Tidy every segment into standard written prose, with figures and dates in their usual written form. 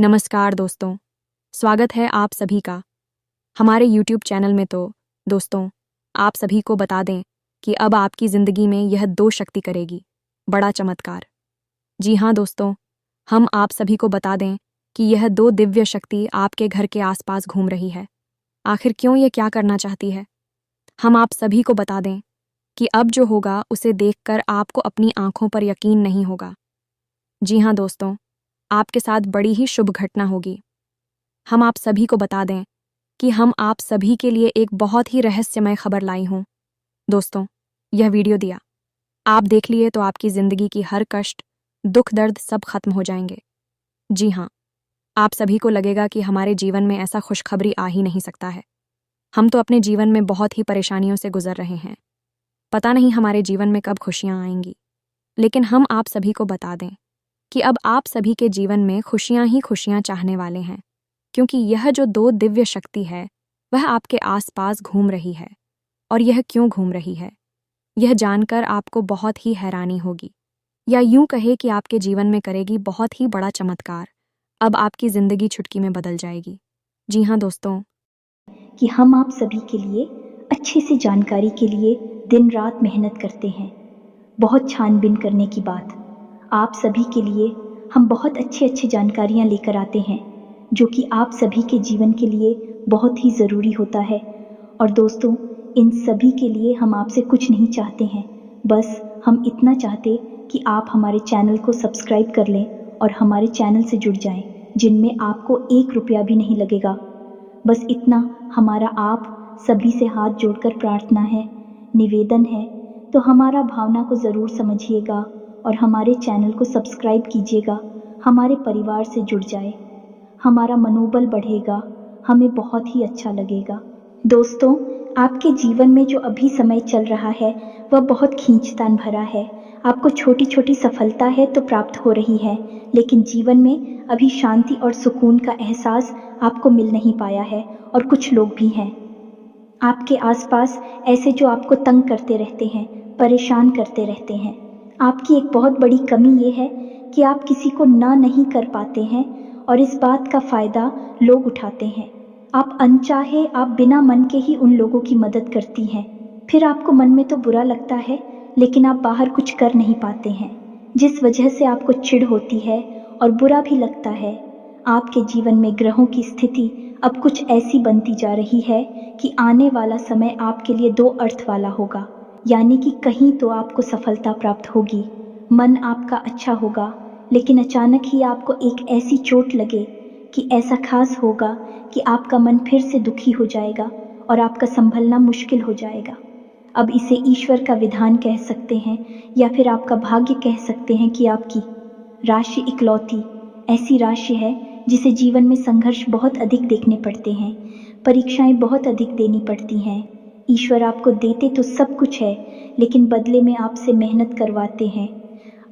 नमस्कार दोस्तों, स्वागत है आप सभी का हमारे YouTube चैनल में। तो दोस्तों, आप सभी को बता दें कि अब आपकी ज़िंदगी में यह 2 शक्ति करेगी बड़ा चमत्कार। जी हाँ दोस्तों, हम आप सभी को बता दें कि यह 2 दिव्य शक्ति आपके घर के आसपास घूम रही है। आखिर क्यों ये क्या करना चाहती है? हम आप सभी को बता दें कि अब जो होगा उसे देखकर आपको अपनी आंखों पर यकीन नहीं होगा। जी हाँ दोस्तों, आपके साथ बड़ी ही शुभ घटना होगी। हम आप सभी को बता दें कि हम आप सभी के लिए एक बहुत ही रहस्यमय खबर लाई हूँ। दोस्तों, यह वीडियो दिया आप देख लिए तो आपकी ज़िंदगी की हर कष्ट, दुख, दर्द सब खत्म हो जाएंगे। जी हाँ, आप सभी को लगेगा कि हमारे जीवन में ऐसा खुशखबरी आ ही नहीं सकता है। हम तो अपने जीवन में बहुत ही परेशानियों से गुजर रहे हैं। पता नहीं हमारे जीवन में कब खुशियाँ आएंगी, लेकिन हम आप सभी को बता दें कि अब आप सभी के जीवन में खुशियाँ ही खुशियाँ चाहने वाले हैं, क्योंकि यह जो 2 दिव्य शक्ति है वह आपके आसपास घूम रही है। और यह क्यों घूम रही है, यह जानकर आपको बहुत ही हैरानी होगी, या यूं कहे कि आपके जीवन में करेगी बहुत ही बड़ा चमत्कार। अब आपकी ज़िंदगी चुटकी में बदल जाएगी। जी हाँ दोस्तों, कि हम आप सभी के लिए अच्छे से जानकारी के लिए दिन रात मेहनत करते हैं। बहुत छानबीन करने की बात, आप सभी के लिए हम बहुत अच्छी जानकारियाँ लेकर आते हैं जो कि आप सभी के जीवन के लिए बहुत ही ज़रूरी होता है। और दोस्तों, इन सभी के लिए हम आपसे कुछ नहीं चाहते हैं, बस हम इतना चाहते कि आप हमारे चैनल को सब्सक्राइब कर लें और हमारे चैनल से जुड़ जाएं, जिनमें आपको 1 रुपया भी नहीं लगेगा। बस इतना हमारा आप सभी से हाथ जोड़कर प्रार्थना है, निवेदन है। तो हमारा भावना को ज़रूर समझिएगा और हमारे चैनल को सब्सक्राइब कीजिएगा। हमारे परिवार से जुड़ जाए, हमारा मनोबल बढ़ेगा, हमें बहुत ही अच्छा लगेगा। दोस्तों, आपके जीवन में जो अभी समय चल रहा है वह बहुत खींचतान भरा है। आपको छोटी छोटी सफलता है तो प्राप्त हो रही है, लेकिन जीवन में अभी शांति और सुकून का एहसास आपको मिल नहीं पाया है। और कुछ लोग भी हैं आपके आसपास ऐसे जो आपको तंग करते रहते हैं, परेशान करते रहते हैं। आपकी एक बहुत बड़ी कमी ये है कि आप किसी को ना नहीं कर पाते हैं और इस बात का फ़ायदा लोग उठाते हैं। आप अनचाहे, आप बिना मन के ही उन लोगों की मदद करती हैं। फिर आपको मन में तो बुरा लगता है, लेकिन आप बाहर कुछ कर नहीं पाते हैं, जिस वजह से आपको चिढ़ होती है और बुरा भी लगता है। आपके जीवन में ग्रहों की स्थिति अब कुछ ऐसी बनती जा रही है कि आने वाला समय आपके लिए 2 अर्थ वाला होगा। यानी कि कहीं तो आपको सफलता प्राप्त होगी, मन आपका अच्छा होगा, लेकिन अचानक ही आपको एक ऐसी चोट लगे कि ऐसा खास होगा कि आपका मन फिर से दुखी हो जाएगा और आपका संभलना मुश्किल हो जाएगा। अब इसे ईश्वर का विधान कह सकते हैं या फिर आपका भाग्य कह सकते हैं कि आपकी राशि इकलौती ऐसी राशि है जिसे जीवन में संघर्ष बहुत अधिक देखने पड़ते हैं, परीक्षाएं बहुत अधिक देनी पड़ती हैं। ईश्वर आपको देते तो सब कुछ है, लेकिन बदले में आपसे मेहनत करवाते हैं।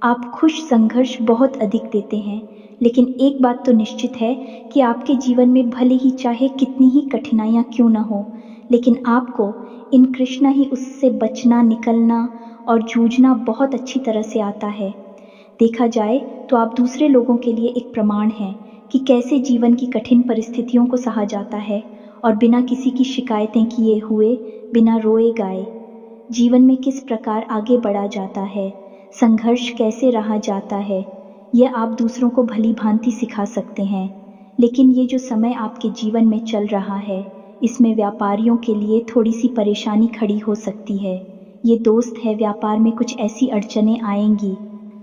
आप खुश संघर्ष बहुत अधिक देते हैं, लेकिन एक बात तो निश्चित है कि आपके जीवन में भले ही चाहे कितनी ही कठिनाइयाँ क्यों ना हो, लेकिन आपको इन कृष्णा ही उससे बचना, निकलना और जूझना बहुत अच्छी तरह से आता है। देखा जाए तो आप दूसरे लोगों के लिए एक प्रमाण हैं कि कैसे जीवन की कठिन परिस्थितियों को सहा जाता है और बिना किसी की शिकायतें किए हुए, बिना रोए गाए जीवन में किस प्रकार आगे बढ़ा जाता है, संघर्ष कैसे रहा जाता है, यह आप दूसरों को भली भांति सिखा सकते हैं। लेकिन ये जो समय आपके जीवन में चल रहा है, इसमें व्यापारियों के लिए थोड़ी सी परेशानी खड़ी हो सकती है। ये दोस्त है, व्यापार में कुछ ऐसी अड़चनें आएंगी,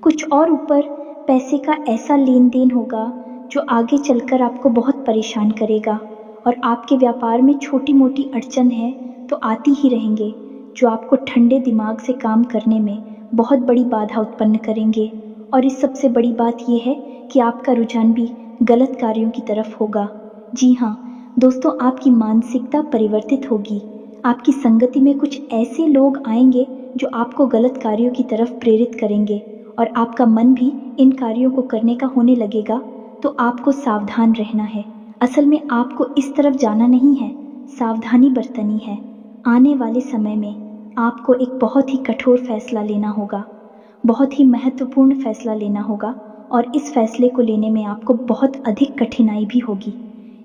कुछ और ऊपर पैसे का ऐसा लेन देन होगा जो आगे चलकर आपको बहुत परेशान करेगा। और आपके व्यापार में छोटी मोटी अड़चन है तो आती ही रहेंगे, जो आपको ठंडे दिमाग से काम करने में बहुत बड़ी बाधा उत्पन्न करेंगे। और इस सबसे बड़ी बात यह है कि आपका रुझान भी गलत कार्यों की तरफ होगा। जी हाँ दोस्तों, आपकी मानसिकता परिवर्तित होगी। आपकी संगति में कुछ ऐसे लोग आएंगे जो आपको गलत कार्यों की तरफ प्रेरित करेंगे और आपका मन भी इन कार्यों को करने का होने लगेगा। तो आपको सावधान रहना है। असल में आपको इस तरफ जाना नहीं है, सावधानी बरतनी है। आने वाले समय में आपको एक बहुत ही कठोर फैसला लेना होगा, बहुत ही महत्वपूर्ण फैसला लेना होगा, और इस फैसले को लेने में आपको बहुत अधिक कठिनाई भी होगी।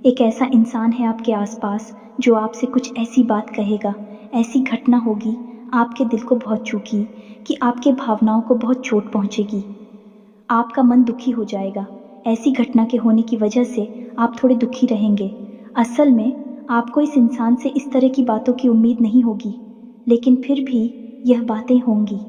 एक ऐसा इंसान है आपके आसपास जो आपसे कुछ ऐसी बात कहेगा, ऐसी घटना होगी आपके दिल को बहुत छूगी कि आपके भावनाओं को बहुत चोट पहुंचेगी। आपका मन दुखी हो जाएगा। ऐसी घटना के होने की वजह से आप थोड़े दुखी रहेंगे। असल में आपको इस इंसान से इस तरह की बातों की उम्मीद नहीं होगी, लेकिन फिर भी यह बातें होंगी।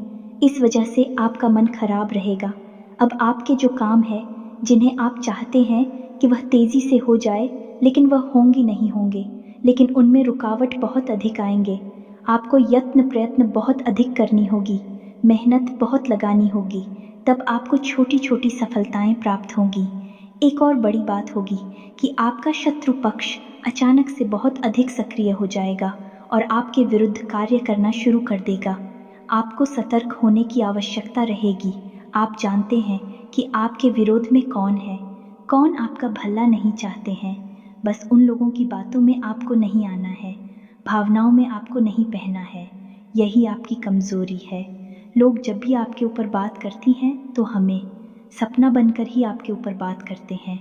इस वजह से आपका मन खराब रहेगा। अब आपके जो काम है, जिन्हें आप चाहते हैं कि वह तेज़ी से हो जाए, लेकिन वह होंगी नहीं होंगे, लेकिन उनमें रुकावट बहुत अधिक आएंगे। आपको यत्न प्रयत्न बहुत अधिक करनी होगी, मेहनत बहुत लगानी होगी, तब आपको छोटी छोटी सफलताएं प्राप्त होंगी। एक और बड़ी बात होगी कि आपका शत्रु पक्ष अचानक से बहुत अधिक सक्रिय हो जाएगा और आपके विरुद्ध कार्य करना शुरू कर देगा। आपको सतर्क होने की आवश्यकता रहेगी। आप जानते हैं कि आपके विरोध में कौन है, कौन आपका भला नहीं चाहते हैं। बस उन लोगों की बातों में आपको नहीं आना है, भावनाओं में आपको नहीं बहना है। यही आपकी कमज़ोरी है। लोग जब भी आपके ऊपर बात करती हैं तो हमें सपना बनकर ही आपके ऊपर बात करते हैं।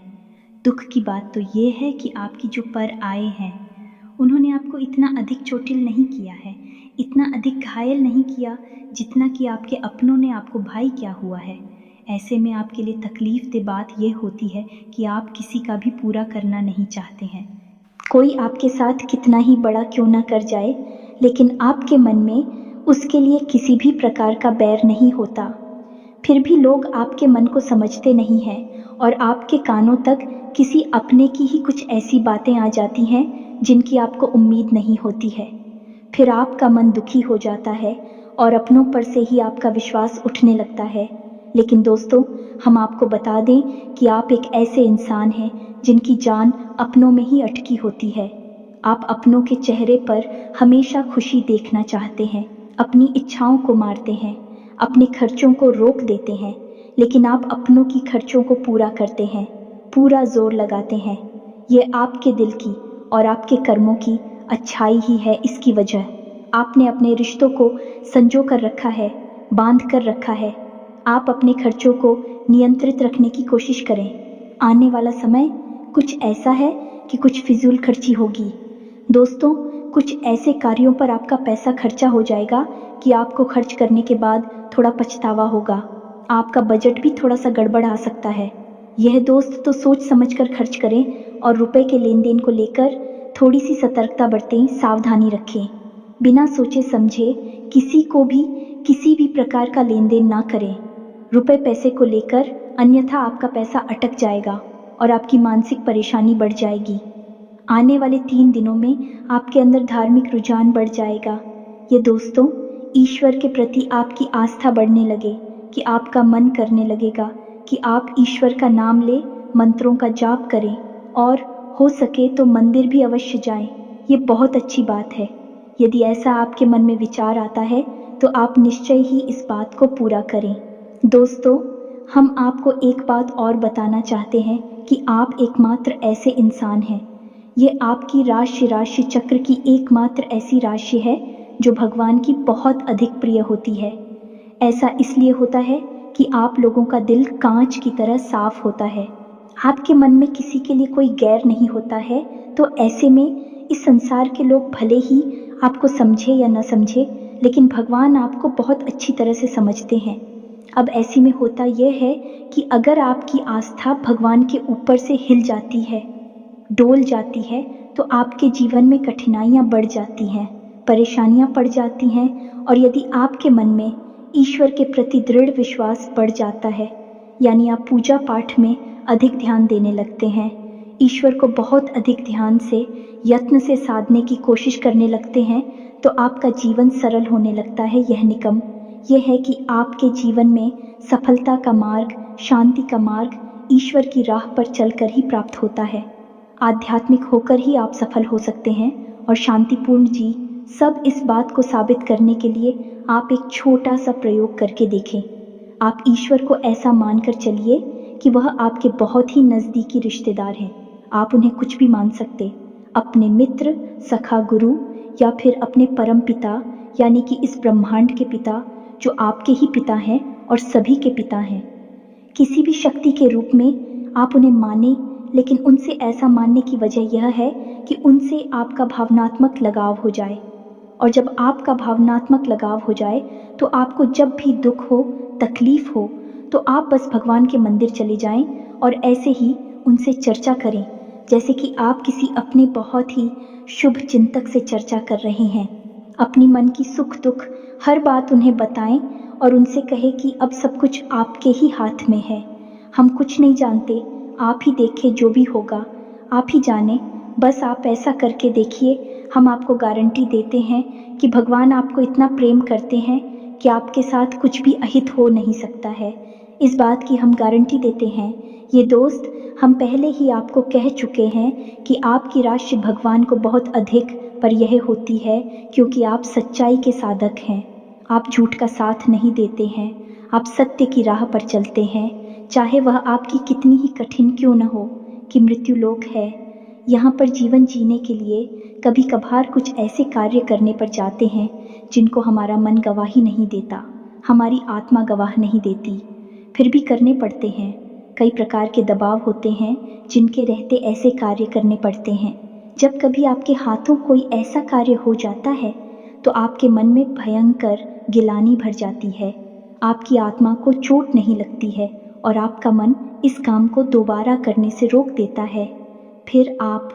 दुख की बात तो ये है कि आपकी जो पर आए हैं, उन्होंने आपको इतना अधिक चोटिल नहीं किया है, इतना अधिक घायल नहीं किया जितना कि आपके अपनों ने आपको भाई क्या हुआ है। ऐसे में आपके लिए तकलीफ दे बात यह होती है कि आप किसी का भी पूरा करना नहीं चाहते हैं। कोई आपके साथ कितना ही बड़ा क्यों ना कर जाए, लेकिन आपके मन में उसके लिए किसी भी प्रकार का बैर नहीं होता। फिर भी लोग आपके मन को समझते नहीं हैं और आपके कानों तक किसी अपने की ही कुछ ऐसी बातें आ जाती हैं जिनकी आपको उम्मीद नहीं होती है। फिर आपका मन दुखी हो जाता है और अपनों पर से ही आपका विश्वास उठने लगता है। लेकिन दोस्तों, हम आपको बता दें कि आप एक ऐसे इंसान हैं जिनकी जान अपनों में ही अटकी होती है। आप अपनों के चेहरे पर हमेशा खुशी देखना चाहते हैं, अपनी इच्छाओं को मारते हैं, अपने खर्चों को रोक देते हैं, लेकिन आप अपनों की खर्चों को पूरा करते हैं, पूरा जोर लगाते हैं। ये आपके दिल की और आपके कर्मों की अच्छाई ही है इसकी वजह। आपने अपने रिश्तों को संजो कर रखा है, बांध कर रखा है। आप अपने खर्चों को नियंत्रित रखने की कोशिश करें। आने वाला समय कुछ ऐसा है कि कुछ फिजूल खर्ची होगी। दोस्तों, कुछ ऐसे कार्यों पर आपका पैसा खर्चा हो जाएगा कि आपको खर्च करने के बाद थोड़ा पछतावा होगा। आपका बजट भी थोड़ा सा गड़बड़ आ सकता है। यह दोस्त तो सोच समझकर खर्च करें और रुपए के लेन देन को लेकर थोड़ी सी सतर्कता बरतें, सावधानी रखें। बिना सोचे समझे किसी को भी किसी भी प्रकार का लेन देन ना करें। रुपए पैसे को लेकर, अन्यथा आपका पैसा अटक जाएगा और आपकी मानसिक परेशानी बढ़ जाएगी। आने वाले 3 दिनों में आपके अंदर धार्मिक रुझान बढ़ जाएगा। ये दोस्तों, ईश्वर के प्रति आपकी आस्था बढ़ने लगे कि आपका मन करने लगेगा कि आप ईश्वर का नाम ले, मंत्रों का जाप करें और हो सके तो मंदिर भी अवश्य जाएं। ये बहुत अच्छी बात है। यदि ऐसा आपके मन में विचार आता है तो आप निश्चय ही इस बात को पूरा करें। दोस्तों, हम आपको एक बात और बताना चाहते हैं कि आप एकमात्र ऐसे इंसान हैं। ये आपकी राशि चक्र की एकमात्र ऐसी राशि है जो भगवान की बहुत अधिक प्रिय होती है। ऐसा इसलिए होता है कि आप लोगों का दिल कांच की तरह साफ होता है। आपके मन में किसी के लिए कोई गैर नहीं होता है। तो ऐसे में इस संसार के लोग भले ही आपको समझे या न समझे, लेकिन भगवान आपको बहुत अच्छी तरह से समझते हैं। अब ऐसे में होता यह है कि अगर आपकी आस्था भगवान के ऊपर से हिल जाती है, डोल जाती है, तो आपके जीवन में कठिनाइयाँ बढ़ जाती हैं, परेशानियाँ पड़ जाती हैं। और यदि आपके मन में ईश्वर के प्रति दृढ़ विश्वास बढ़ जाता है, यानी आप पूजा पाठ में अधिक ध्यान देने लगते हैं, ईश्वर को बहुत अधिक ध्यान से, यत्न से साधने की कोशिश करने लगते हैं, तो आपका जीवन सरल होने लगता है। यह निकम यह है कि आपके जीवन में सफलता का मार्ग, शांति का मार्ग ईश्वर की राह पर चलकर ही प्राप्त होता है। आध्यात्मिक होकर ही आप सफल हो सकते हैं और शांतिपूर्ण जी। सब इस बात को साबित करने के लिए आप एक छोटा सा प्रयोग करके देखें। आप ईश्वर को ऐसा मानकर चलिए कि वह आपके बहुत ही नज़दीकी रिश्तेदार हैं। आप उन्हें कुछ भी मान सकते, अपने मित्र, सखा, गुरु या फिर अपने परम पिता, यानी कि इस ब्रह्मांड के पिता जो आपके ही पिता हैं और सभी के पिता हैं। किसी भी शक्ति के रूप में आप उन्हें माने, लेकिन उनसे ऐसा मानने की वजह यह है कि उनसे आपका भावनात्मक लगाव हो जाए। और जब आपका भावनात्मक लगाव हो जाए तो आपको जब भी दुख हो, तकलीफ हो, तो आप बस भगवान के मंदिर चले जाएं और ऐसे ही उनसे चर्चा करें, जैसे कि आप किसी अपने बहुत ही शुभ चिंतक से चर्चा कर रहे हैं। अपनी मन की सुख दुख हर बात उन्हें बताएं और उनसे कहें कि अब सब कुछ आपके ही हाथ में है। हम कुछ नहीं जानते, आप ही देखें, जो भी होगा आप ही जाने। बस आप ऐसा करके देखिए, हम आपको गारंटी देते हैं कि भगवान आपको इतना प्रेम करते हैं कि आपके साथ कुछ भी अहित हो नहीं सकता है। इस बात की हम गारंटी देते हैं। ये दोस्त, हम पहले ही आपको कह चुके हैं कि आपकी राशि भगवान को बहुत अधिक पर यह होती है क्योंकि आप सच्चाई के साधक हैं। आप झूठ का साथ नहीं देते हैं, आप सत्य की राह पर चलते हैं, चाहे वह आपकी कितनी ही कठिन क्यों न हो। कि मृत्यु लोक है, यहाँ पर जीवन जीने के लिए कभी कभार कुछ ऐसे कार्य करने पर जाते हैं जिनको हमारा मन गवाही नहीं देता, हमारी आत्मा गवाह नहीं देती, फिर भी करने पड़ते हैं। कई प्रकार के दबाव होते हैं जिनके रहते ऐसे कार्य करने पड़ते हैं। जब कभी आपके हाथों कोई ऐसा कार्य हो जाता है तो आपके मन में भयंकर गिलानी भर जाती है, आपकी आत्मा को चोट नहीं लगती है और आपका मन इस काम को दोबारा करने से रोक देता है। फिर आप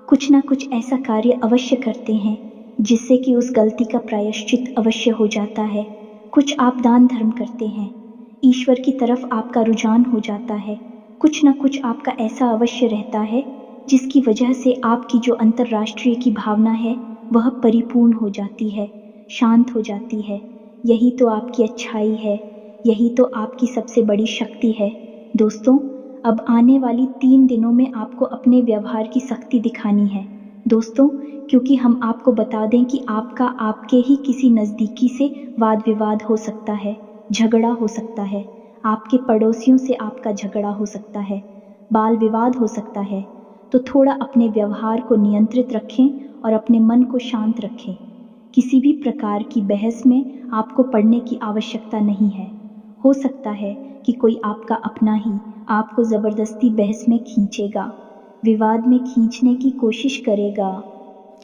कुछ ना कुछ ऐसा कार्य अवश्य करते हैं जिससे कि उस गलती का प्रायश्चित अवश्य हो जाता है। कुछ आप दान धर्म करते हैं, ईश्वर की तरफ आपका रुझान हो जाता है। कुछ ना कुछ आपका ऐसा अवश्य रहता है जिसकी वजह से आपकी जो अंतर्राष्ट्रीय की भावना है वह परिपूर्ण हो जाती है, शांत हो जाती है। यही तो आपकी अच्छाई है, यही तो आपकी सबसे बड़ी शक्ति है। दोस्तों, अब आने वाली 3 दिनों में आपको अपने व्यवहार की सख्ती दिखानी है दोस्तों, क्योंकि हम आपको बता दें कि आपका आपके ही किसी नज़दीकी से वाद विवाद हो सकता है, झगड़ा हो सकता है, आपके पड़ोसियों से आपका झगड़ा हो सकता है, बाल विवाद हो सकता है। तो थोड़ा अपने व्यवहार को नियंत्रित रखें और अपने मन को शांत रखें। किसी भी प्रकार की बहस में आपको पड़ने की आवश्यकता नहीं है। हो सकता है कि कोई आपका अपना ही आपको ज़बरदस्ती बहस में खींचेगा, विवाद में खींचने की कोशिश करेगा,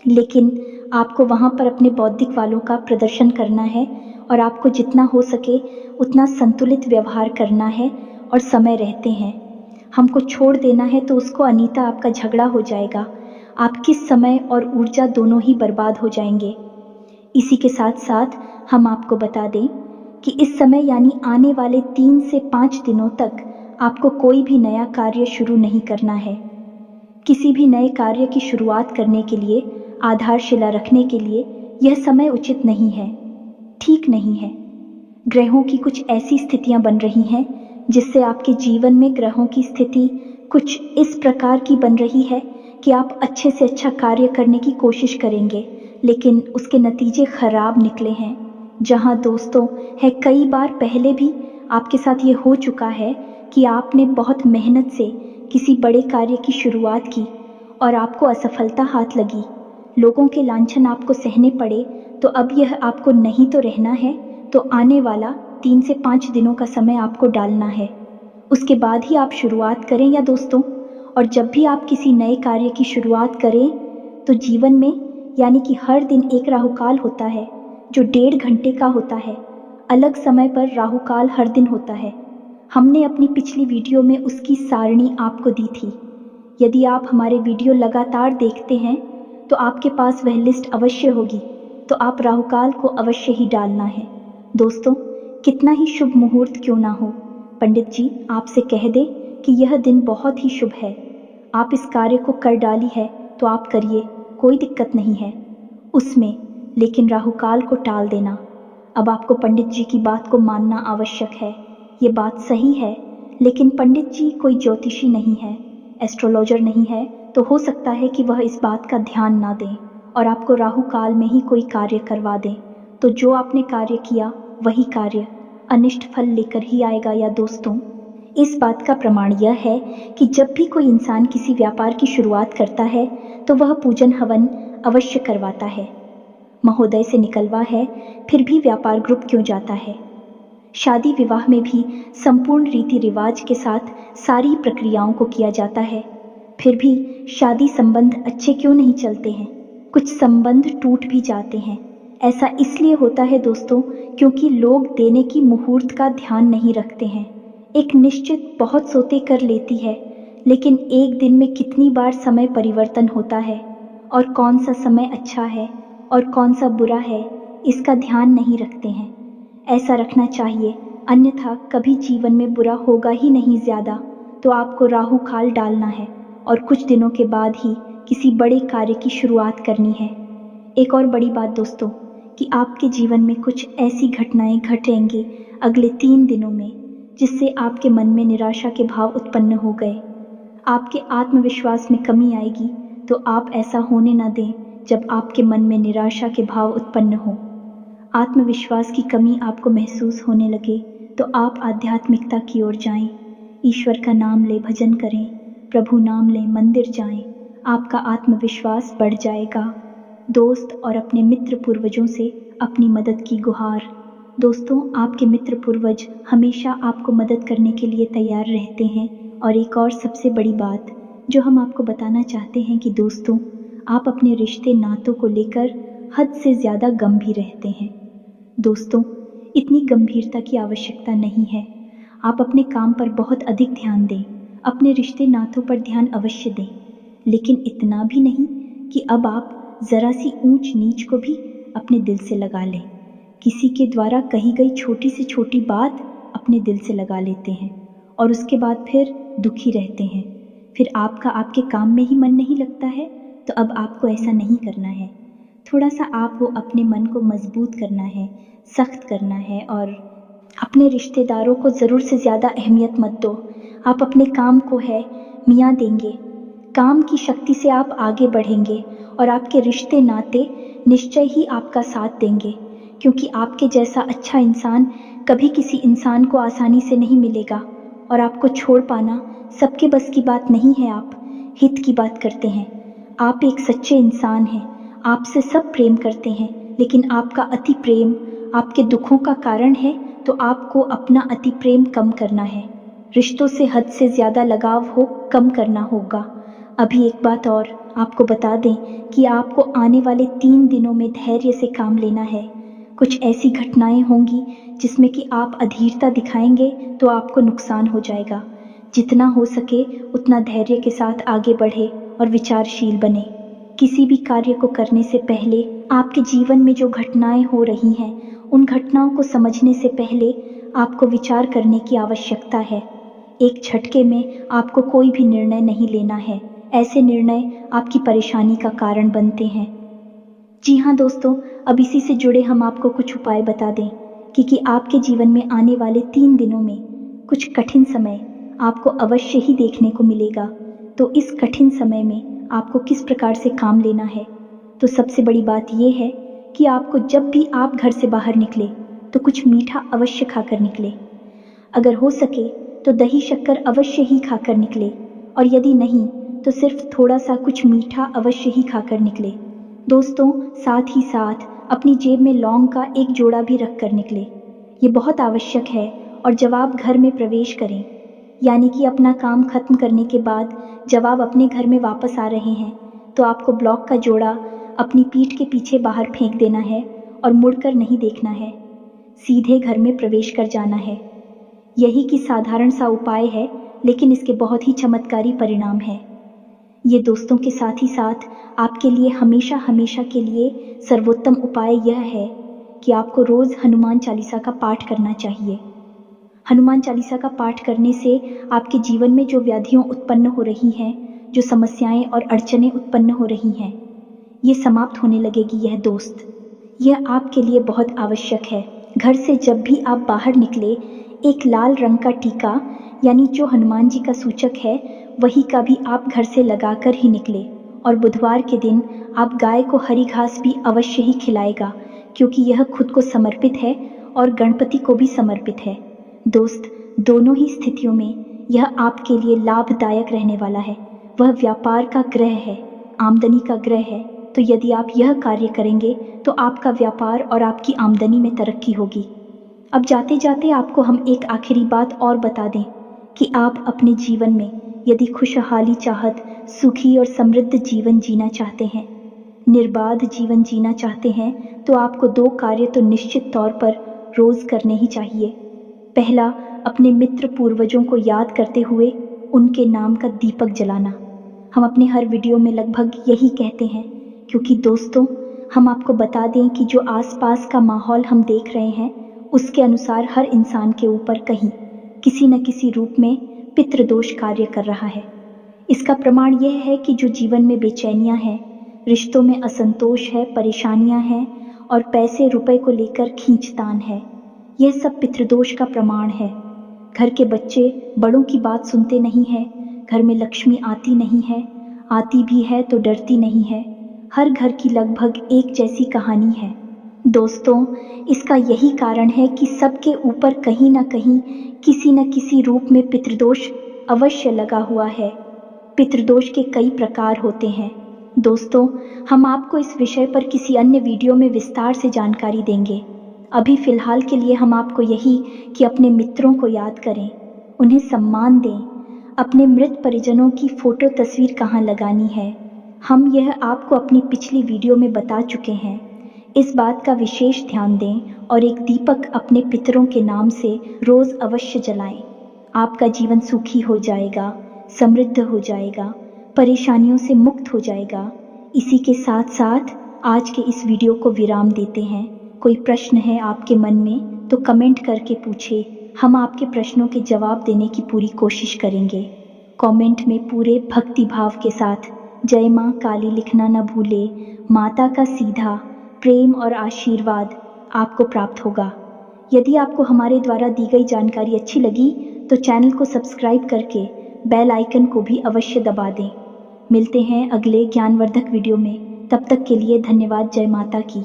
लेकिन आपको वहाँ पर अपने बौद्धिक वालों का प्रदर्शन करना है और आपको जितना हो सके उतना संतुलित व्यवहार करना है। और समय रहते हैं, हमको छोड़ देना है तो उसको अनीता आपका झगड़ा हो जाएगा, आपकी समय और ऊर्जा दोनों ही बर्बाद हो जाएंगे। इसी के साथ साथ हम आपको बता दें कि इस समय यानी आने वाले 3 से 5 दिनों तक आपको कोई भी नया कार्य शुरू नहीं करना है। किसी भी नए कार्य की शुरुआत करने के लिए, आधारशिला रखने के लिए यह समय उचित नहीं है, ठीक नहीं है। ग्रहों की कुछ ऐसी स्थितियां बन रही हैं जिससे आपके जीवन में ग्रहों की स्थिति कुछ इस प्रकार की बन रही है कि आप अच्छे से अच्छा कार्य करने की कोशिश करेंगे, लेकिन उसके नतीजे खराब निकले हैं। जहां दोस्तों है, कई बार पहले भी आपके साथ ये हो चुका है कि आपने बहुत मेहनत से किसी बड़े कार्य की शुरुआत की और आपको असफलता हाथ लगी, लोगों के लांछन आपको सहने पड़े। तो अब यह आपको नहीं तो रहना है, तो आने वाला 3 से 5 दिनों का समय आपको डालना है, उसके बाद ही आप शुरुआत करें या दोस्तों। और जब भी आप किसी नए कार्य की शुरुआत करें तो जीवन में यानी कि हर दिन एक राहुकाल होता है जो 1.5 घंटे का होता है। अलग समय पर राहुकाल हर दिन होता है। हमने अपनी पिछली वीडियो में उसकी सारणी आपको दी थी। यदि आप हमारे वीडियो लगातार देखते हैं तो आपके पास वह लिस्ट अवश्य होगी, तो आप राहुकाल को अवश्य ही डालना है। दोस्तों, कितना ही शुभ मुहूर्त क्यों ना हो, पंडित जी आपसे कह दे कि यह दिन बहुत ही शुभ है, आप इस कार्य को कर डाली है तो आप करिए, कोई दिक्कत नहीं है उसमें, लेकिन राहुकाल को टाल देना। अब आपको पंडित जी की बात को मानना आवश्यक है, ये बात सही है, लेकिन पंडित जी कोई ज्योतिषी नहीं है, एस्ट्रोलॉजर नहीं है, तो हो सकता है कि वह इस बात का ध्यान ना दें और आपको राहु काल में ही कोई कार्य करवा दें। तो जो आपने कार्य किया वही कार्य अनिष्ट फल लेकर ही आएगा। या दोस्तों, इस बात का प्रमाण यह है कि जब भी कोई इंसान किसी व्यापार की शुरुआत करता है तो वह पूजन हवन अवश्य करवाता है, महोदय से निकलवा है, फिर भी व्यापार ग्रुप क्यों जाता है? शादी विवाह में भी संपूर्ण रीति रिवाज के साथ सारी प्रक्रियाओं को किया जाता है। फिर भी शादी संबंध अच्छे क्यों नहीं चलते हैं? कुछ संबंध टूट भी जाते हैं। ऐसा इसलिए होता है दोस्तों, क्योंकि लोग देने की मुहूर्त का ध्यान नहीं रखते हैं। एक निश्चित बहुत सोते कर लेती है, लेकिन एक दिन में कितनी बार समय परिवर्तन होता है और कौन सा समय अच्छा है और कौन सा बुरा है, इसका ध्यान नहीं रखते हैं। ऐसा रखना चाहिए, अन्यथा कभी जीवन में बुरा होगा ही नहीं। ज़्यादा तो आपको राहु काल डालना है और कुछ दिनों के बाद ही किसी बड़े कार्य की शुरुआत करनी है। एक और बड़ी बात दोस्तों, कि आपके जीवन में कुछ ऐसी घटनाएं घटेंगी अगले 3 दिनों में, जिससे आपके मन में निराशा के भाव उत्पन्न हो गए। आपके आत्मविश्वास में कमी आएगी, तो आप ऐसा होने न दें जब आपके मन में निराशा के भाव उत्पन्न हो। आत्मविश्वास की कमी आपको महसूस होने लगे तो आप आध्यात्मिकता की ओर जाएं, ईश्वर का नाम ले, भजन करें, प्रभु नाम ले, मंदिर जाएं। आपका आत्मविश्वास बढ़ जाएगा। दोस्त और अपने मित्र पूर्वजों से अपनी मदद की गुहार। दोस्तों, आपके मित्र पूर्वज हमेशा आपको मदद करने के लिए तैयार रहते हैं। और एक और सबसे बड़ी बात जो हम आपको बताना चाहते हैं कि दोस्तों, आप अपने रिश्ते नातों को लेकर हद से ज़्यादा गंभीर रहते हैं। दोस्तों, इतनी गंभीरता की आवश्यकता नहीं है। आप अपने काम पर बहुत अधिक ध्यान दें, अपने रिश्ते नातों पर ध्यान अवश्य दें, लेकिन इतना भी नहीं कि अब आप ज़रा सी ऊंच नीच को भी अपने दिल से लगा लें। किसी के द्वारा कही गई छोटी से छोटी बात अपने दिल से लगा लेते हैं और उसके बाद फिर दुखी रहते हैं। फिर आपका आपके काम में ही मन नहीं लगता है। तो अब आपको ऐसा नहीं करना है। थोड़ा सा आप वो अपने मन को मजबूत करना है, सख्त करना है और अपने रिश्तेदारों को ज़रूर से ज़्यादा अहमियत मत दो। आप अपने काम को है मियाँ देंगे, काम की शक्ति से आप आगे बढ़ेंगे और आपके रिश्ते नाते निश्चय ही आपका साथ देंगे, क्योंकि आपके जैसा अच्छा इंसान कभी किसी इंसान को आसानी से नहीं मिलेगा और आपको छोड़ पाना सबके बस की बात नहीं है। आप हित की बात करते हैं, आप एक सच्चे इंसान हैं, आपसे सब प्रेम करते हैं, लेकिन आपका अति प्रेम आपके दुखों का कारण है। तो आपको अपना अति प्रेम कम करना है, रिश्तों से हद से ज़्यादा लगाव हो कम करना होगा। अभी एक बात और आपको बता दें कि आपको आने वाले 3 दिनों में धैर्य से काम लेना है। कुछ ऐसी घटनाएं होंगी जिसमें कि आप अधीरता दिखाएंगे तो आपको नुकसान हो जाएगा। जितना हो सके उतना धैर्य के साथ आगे बढ़े और विचारशील बने। किसी भी कार्य को करने से पहले आपके जीवन में जो घटनाएं हो रही हैं, उन घटनाओं को समझने से पहले आपको विचार करने की आवश्यकता है। एक झटके में आपको कोई भी निर्णय नहीं लेना है। ऐसे निर्णय आपकी परेशानी का कारण बनते हैं। जी हाँ दोस्तों, अब इसी से जुड़े हम आपको कुछ उपाय बता दें कि आपके जीवन में आने वाले 3 दिनों में कुछ कठिन समय आपको अवश्य ही देखने को मिलेगा। तो इस कठिन समय में आपको किस प्रकार से काम लेना है? तो सबसे बड़ी बात यह है कि आपको जब भी आप घर से बाहर निकले तो कुछ मीठा अवश्य खाकर निकले। अगर हो सके तो दही शक्कर अवश्य ही खाकर निकले, और यदि नहीं तो सिर्फ थोड़ा सा कुछ मीठा अवश्य ही खाकर निकले। दोस्तों, साथ ही साथ अपनी जेब में लौंग का एक जोड़ा भी रख कर निकले। ये बहुत आवश्यक है। और जब आप घर में प्रवेश करें, यानी कि अपना काम खत्म करने के बाद जब आप अपने घर में वापस आ रहे हैं, तो आपको ब्लॉक का जोड़ा अपनी पीठ के पीछे बाहर फेंक देना है और मुड़कर नहीं देखना है, सीधे घर में प्रवेश कर जाना है। यही कि साधारण सा उपाय है, लेकिन इसके बहुत ही चमत्कारी परिणाम है। ये दोस्तों के साथ ही साथ आपके लिए हमेशा हमेशा के लिए सर्वोत्तम उपाय यह है कि आपको रोज़ हनुमान चालीसा का पाठ करना चाहिए। हनुमान चालीसा का पाठ करने से आपके जीवन में जो व्याधियाँ उत्पन्न हो रही हैं, जो समस्याएं और अड़चनें उत्पन्न हो रही हैं, ये समाप्त होने लगेगी। यह दोस्त, यह आपके लिए बहुत आवश्यक है। घर से जब भी आप बाहर निकले, एक लाल रंग का टीका, यानी जो हनुमान जी का सूचक है, वही का भी आप घर से लगाकर ही निकले। और बुधवार के दिन आप गाय को हरी घास भी अवश्य ही खिलाएगा, क्योंकि यह खुद को समर्पित है और गणपति को भी समर्पित है। दोस्त, दोनों ही स्थितियों में यह आपके लिए लाभदायक रहने वाला है। वह व्यापार का ग्रह है, आमदनी का ग्रह है। तो यदि आप यह कार्य करेंगे तो आपका व्यापार और आपकी आमदनी में तरक्की होगी। अब जाते जाते आपको हम एक आखिरी बात और बता दें कि आप अपने जीवन में यदि खुशहाली चाहत, सुखी और समृद्ध जीवन जीना चाहते हैं, निर्बाध जीवन जीना चाहते हैं, तो आपको 2 कार्य तो निश्चित तौर पर रोज करने ही चाहिए। पहला, अपने मित्र पूर्वजों को याद करते हुए उनके नाम का दीपक जलाना। हम अपने हर वीडियो में लगभग यही कहते हैं, क्योंकि दोस्तों हम आपको बता दें कि जो आसपास का माहौल हम देख रहे हैं उसके अनुसार हर इंसान के ऊपर कहीं किसी न किसी रूप में पितृदोष कार्य कर रहा है। इसका प्रमाण यह है कि जो जीवन में बेचैनियां हैं, रिश्तों में असंतोष है, परेशानियां हैं और पैसे रुपए को लेकर खींचतान है, यह सब पितृदोष का प्रमाण है। घर के बच्चे बड़ों की बात सुनते नहीं है, घर में लक्ष्मी आती नहीं है, आती भी है तो डरती नहीं है। हर घर की लगभग एक जैसी कहानी है। दोस्तों, इसका यही कारण है कि सबके ऊपर कहीं ना कहीं किसी न किसी रूप में पितृदोष अवश्य लगा हुआ है। पितृदोष के कई प्रकार होते हैं। दोस्तों, हम आपको इस विषय पर किसी अन्य वीडियो में विस्तार से जानकारी देंगे। अभी फिलहाल के लिए हम आपको यही कि अपने मित्रों को याद करें, उन्हें सम्मान दें, अपने मृत परिजनों की फोटो तस्वीर कहाँ लगानी है, हम यह आपको अपनी पिछली वीडियो में बता चुके हैं। इस बात का विशेष ध्यान दें और एक दीपक अपने पितरों के नाम से रोज अवश्य जलाएं। आपका जीवन सुखी हो जाएगा, समृद्ध हो जाएगा, परेशानियों से मुक्त हो जाएगा। इसी के साथ साथ आज के इस वीडियो को विराम देते हैं। कोई प्रश्न है आपके मन में तो कमेंट करके पूछे, हम आपके प्रश्नों के जवाब देने की पूरी कोशिश करेंगे। कमेंट में पूरे भक्ति भाव के साथ जय माँ काली लिखना न भूले। माता का सीधा प्रेम और आशीर्वाद आपको प्राप्त होगा। यदि आपको हमारे द्वारा दी गई जानकारी अच्छी लगी तो चैनल को सब्सक्राइब करके बेल आइकन को भी अवश्य दबा दें। मिलते हैं अगले ज्ञानवर्धक वीडियो में। तब तक के लिए धन्यवाद। जय माता की।